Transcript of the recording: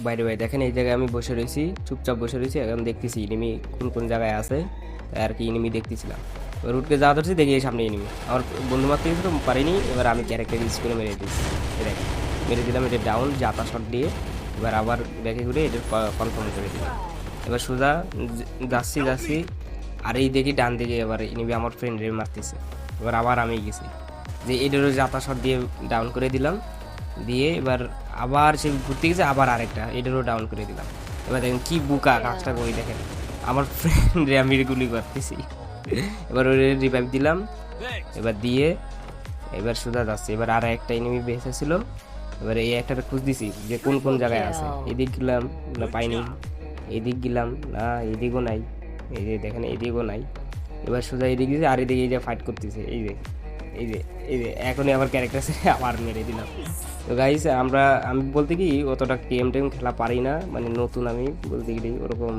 বাইরে বাইরে দেখেন এই জায়গায় আমি বসে রয়েছি, চুপচাপ বসে রয়েছি, এখন দেখতেছি এনিমি কোন কোন জায়গায় আছে, তাই আর কি এনিমি দেখতেছিলাম। এবার উঠকে যাওয়া ধরছি, দেখি এই সামনে এনিমি, আমার বন্ধু মারতে গেছে তো পারিনি, এবার আমি ক্যারেক্টার ইউজ করে মেরে দিচ্ছি। দেখেন মেরে দিলাম, এটা ডাউন জাতা শট দিয়ে। এবার আবার ব্যাকে ঘুরে এটা কনফার্ম করে দিলাম। এবার সোজা যাচ্ছি যাচ্ছি, আর এই দেখি ডান দিকে এবার এনিমি আমার ফ্রেন্ডের মারতেছে। এবার আবার আমি গেছি যে এটারও জাতা শট দিয়ে ডাউন করে দিলাম, দিয়ে এবার আবার সে ঘুরতে গেছে, আবার আরেকটা এটারও ডাউন করে দিলাম। এবার দেখেন কি বুকা কাজটা করি, দেখেন আমার ফ্রেন্ডে আমি গুলি করতেছি। এবার ওর রিভাইভ দিলাম, এবার দিয়ে এবার সোজা যাচ্ছে। এবার আর একটা এনিমি বেঁচে ছিল, এবার এই একটা খুঁজ দিছি যে কোন কোন জায়গায় আছে। এদিক গেলাম না পাইনি, এদিক গেলাম না এদিকও নাই, এই যে দেখেন এদিকও নাই। এবার সোজা এদিকে গেছে, আর এদিকে এই যে ফাইট করতেছে, এই যে এই যে এই যে এখনই আবার ক্যারেক্টার আবার মেরে দিলাম। তো গাইস আমি বলতে কি অতটা গেম টেম খেলা পারি না, মানে নতুন আমি বলতে গেলে ওরকম